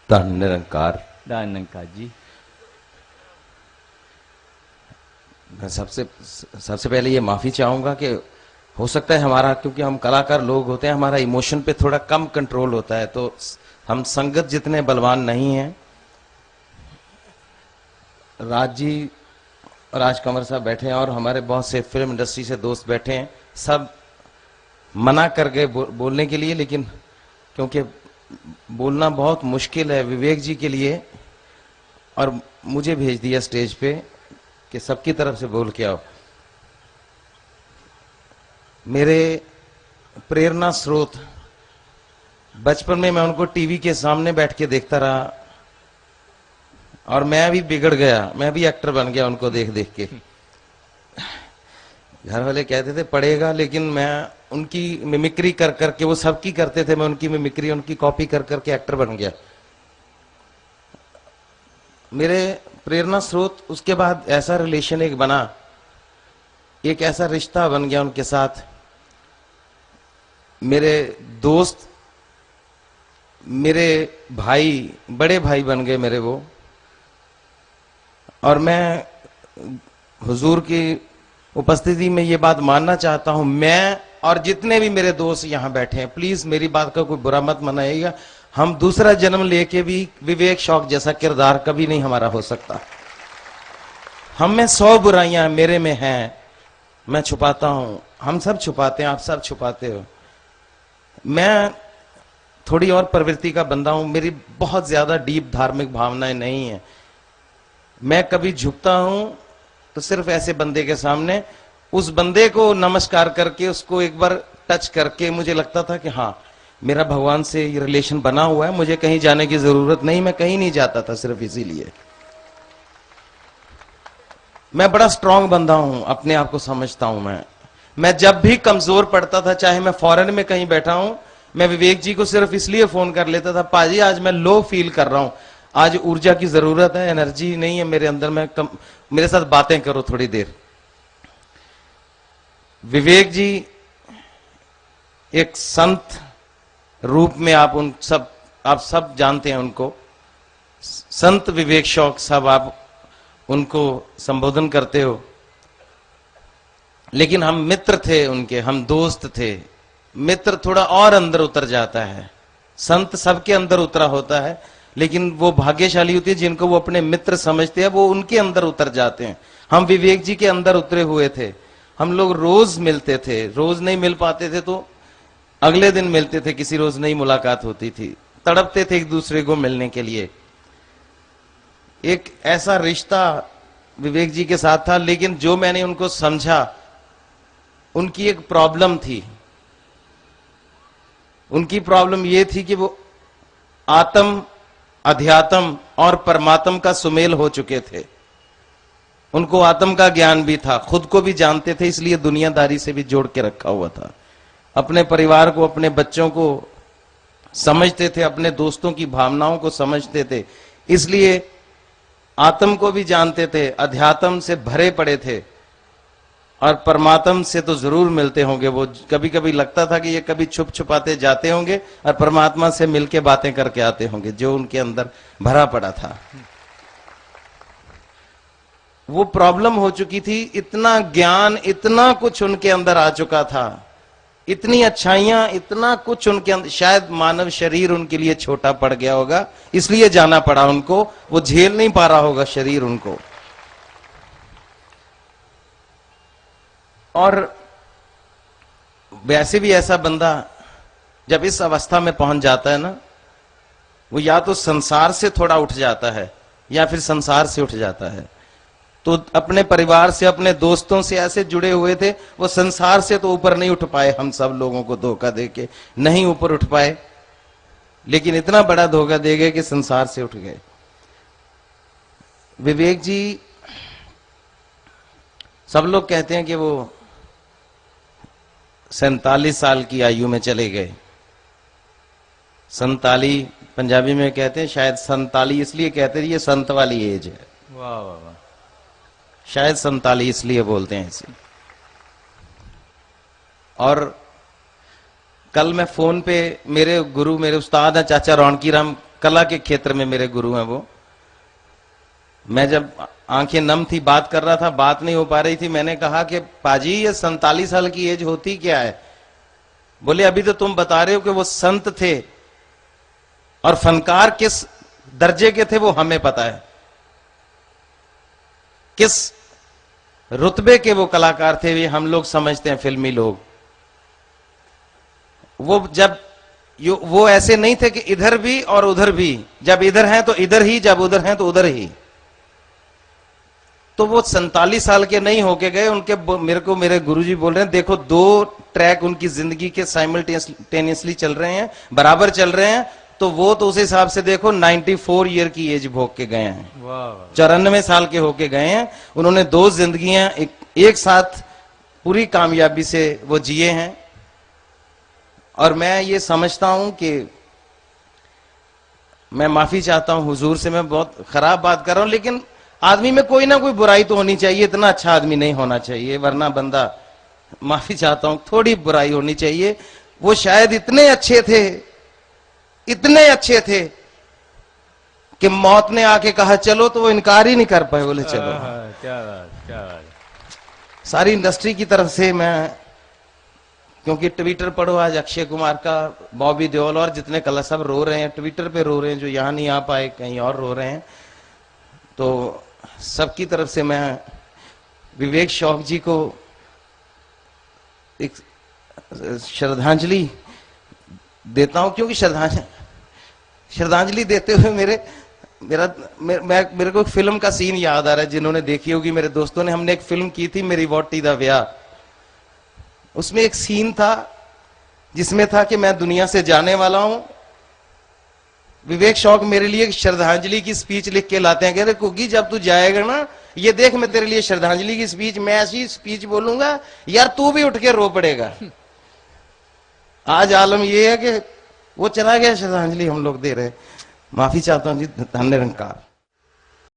धन निरंकार। धन निरंकार जी। मैं सबसे पहले ये माफी चाहूंगा कि हो सकता है हमारा, क्योंकि हम कलाकार लोग होते हैं, हमारा इमोशन पे थोड़ा कम कंट्रोल होता है, तो हम संगत जितने बलवान नहीं हैं। राज जी, राज कंवर साहब बैठे हैं और हमारे बहुत से फिल्म इंडस्ट्री से दोस्त बैठे हैं, सब मना कर गए बोलने के लिए, लेकिन क्योंकि बोलना बहुत मुश्किल है विवेक जी के लिए, और मुझे भेज दिया स्टेज पे कि सबकी तरफ से बोल के आओ। मेरे प्रेरणा स्रोत, बचपन में मैं उनको टीवी के सामने बैठ के देखता रहा और मैं भी बिगड़ गया, मैं भी एक्टर बन गया उनको देख देख के। घर वाले कहते थे पढ़ेगा, लेकिन मैं उनकी मिमिक्री कर करके, वो सबकी करते थे, मैं उनकी मिमिक्री, उनकी कॉपी कर करके एक्टर बन गया। मेरे प्रेरणा स्रोत, उसके बाद ऐसा रिलेशन एक बना, एक ऐसा रिश्ता बन गया उनके साथ। मेरे दोस्त, मेरे भाई, बड़े भाई बन गए मेरे वो। और मैं हुजूर की उपस्थिति में ये बात मानना चाहता हूं, मैं और जितने भी मेरे दोस्त यहां बैठे हैं, प्लीज मेरी बात का कोई बुरा मत मनाइएगा, हम दूसरा जन्म लेके भी विवेक शौक जैसा किरदार कभी नहीं हमारा हो सकता। हम में 100 बुराइयां मेरे में हैं, मैं छुपाता हूं, हम सब छुपाते हैं, आप सब छुपाते हो। मैं थोड़ी और प्रवृत्ति का बंदा हूं, मेरी बहुत ज्यादा डीप धार्मिक भावनाएं नहीं है। मैं कभी झुकता हूं तो सिर्फ ऐसे बंदे के सामने, उस बंदे को नमस्कार करके, उसको एक बार टच करके मुझे लगता था कि हाँ, मेरा भगवान से ये रिलेशन बना हुआ है, मुझे कहीं जाने की जरूरत नहीं, मैं कहीं नहीं जाता था सिर्फ इसीलिए। मैं बड़ा स्ट्रांग बंदा हूं, अपने आप को समझता हूं। मैं जब भी कमजोर पड़ता था, चाहे मैं फॉरेन में कहीं बैठा हूं, मैं विवेक जी को सिर्फ इसलिए फोन कर लेता था, पाजी आज मैं लो फील कर रहा हूं, आज ऊर्जा की जरूरत है, एनर्जी नहीं है मेरे अंदर, मेरे साथ बातें करो थोड़ी देर। विवेक जी एक संत रूप में, आप सब जानते हैं उनको, संत विवेक शौक साहब आप उनको संबोधन करते हो, लेकिन हम मित्र थे उनके, हम दोस्त थे। मित्र थोड़ा और अंदर उतर जाता है, संत सबके अंदर उतरा होता है, लेकिन वो भाग्यशाली होती है जिनको वो अपने मित्र समझते हैं, वो उनके अंदर उतर जाते हैं। हम विवेक जी के अंदर उतरे हुए थे, हम लोग रोज मिलते थे, रोज नहीं मिल पाते थे तो अगले दिन मिलते थे, किसी रोज नई मुलाकात होती थी, तड़पते थे एक दूसरे को मिलने के लिए। एक ऐसा रिश्ता विवेक जी के साथ था, लेकिन जो मैंने उनको समझा, उनकी एक प्रॉब्लम थी। उनकी प्रॉब्लम यह थी कि वो आत्म, अध्यात्म और परमात्म का सुमेल हो चुके थे। उनको आत्म का ज्ञान भी था, खुद को भी जानते थे, इसलिए दुनियादारी से भी जोड़ के रखा हुआ था। अपने परिवार को, अपने बच्चों को समझते थे, अपने दोस्तों की भावनाओं को समझते थे, इसलिए आत्म को भी जानते थे, अध्यात्म से भरे पड़े थे, और परमात्म से तो जरूर मिलते होंगे। वो कभी कभी लगता था कि ये कभी छुप छुपाते जाते होंगे और परमात्मा से मिलके बातें करके आते होंगे, जो उनके अंदर भरा पड़ा था। वो प्रॉब्लम हो चुकी थी, इतना ज्ञान, इतना कुछ उनके अंदर आ चुका था, इतनी अच्छाइयां, इतना कुछ उनके अंदर, शायद मानव शरीर उनके लिए छोटा पड़ गया होगा, इसलिए जाना पड़ा उनको, वो झेल नहीं पा रहा होगा शरीर उनको। और वैसे भी ऐसा बंदा जब इस अवस्था में पहुंच जाता है ना, वो या तो संसार से थोड़ा उठ जाता है या फिर संसार से उठ जाता है। तो अपने परिवार से, अपने दोस्तों से ऐसे जुड़े हुए थे, वो संसार से तो ऊपर नहीं उठ पाए, हम सब लोगों को धोखा देके नहीं ऊपर उठ पाए, लेकिन इतना बड़ा धोखा दे गए कि संसार से उठ गए। विवेक जी, सब लोग कहते हैं कि वो 47 साल की आयु में चले गए। संताली पंजाबी में कहते हैं, शायद संताली इसलिए कहते हैं, ये संत वाली एज है। वाह वाह वाह। शायद 47 इसलिए बोलते हैं इसे। और कल मैं फोन पे, मेरे गुरु, मेरे उस्ताद हैं चाचा रौनकी राम कला के क्षेत्र में मेरे गुरु हैं वो। मैं जब आंखें नम थी बात कर रहा था, बात नहीं हो पा रही थी, मैंने कहा कि पाजी ये 47 साल की एज होती क्या है? बोले अभी तो तुम बता रहे हो कि वो संत थे और फनकार किस दर्जे के थे वो हमें पता है, किस रुतबे के वो कलाकार थे ये हम लोग समझते हैं, फिल्मी लोग। वो जब वो ऐसे नहीं थे कि इधर भी और उधर भी, जब इधर हैं तो इधर ही, जब उधर हैं तो उधर ही। तो वो 47 साल के नहीं होके गए, उनके मेरे को मेरे गुरुजी बोल रहे हैं देखो 2 ट्रैक उनकी जिंदगी के साइमल्टेनियसली चल रहे हैं, बराबर चल रहे हैं। तो वो तो उस हिसाब से देखो 94 ईयर की एज भोग के गए हैं, 94 साल के होके गए हैं। उन्होंने 2 जिंदगियां एक साथ पूरी कामयाबी से वो जिए हैं। और मैं ये समझता हूं कि मैं माफी चाहता हूं हुजूर से, मैं बहुत खराब बात कर रहा हूं, लेकिन आदमी में कोई ना कोई बुराई तो होनी चाहिए, इतना अच्छा आदमी नहीं होना चाहिए वरना बंदा, माफी चाहता हूं, थोड़ी बुराई होनी चाहिए। वो शायद इतने अच्छे थे, इतने अच्छे थे कि मौत ने आके कहा चलो तो वो इनकार ही नहीं कर पाए, बोले चलो। क्या बात, क्या बात। सारी इंडस्ट्री की तरफ से मैं, क्योंकि ट्विटर पढ़ो आज अक्षय कुमार का, बॉबी देओल और जितने कला सब रो रहे हैं, ट्विटर पे रो रहे हैं, जो यहां नहीं आ पाए कहीं और रो रहे हैं। तो सबकी तरफ से मैं विवेक शौक जी को एक श्रद्धांजलि देता हूं, क्योंकि श्रद्धांजलि देते हुए मेरे को एक फिल्म का सीन याद आ रहा है, जिन्होंने देखी होगी मेरे दोस्तों ने, हमने एक फिल्म की थी मेरी वोटी दा ब्याह। उसमें एक सीन था जिसमें था कि मैं दुनिया से जाने वाला हूं। विवेक शौक मेरे लिए एक श्रद्धांजलि की स्पीच लिख के लाते हैं, कह रहे कुकी जब तू जाएगा ना, ये देख मैं तेरे लिए श्रद्धांजलि की स्पीच, मैं ऐसी स्पीच बोलूंगा यार तू भी उठ के रो पड़ेगा। आज आलम ये है कि वो चला गया, श्रद्धांजलि हम लोग दे रहे। माफी चाहता हूं जी, धन्य निरंकार।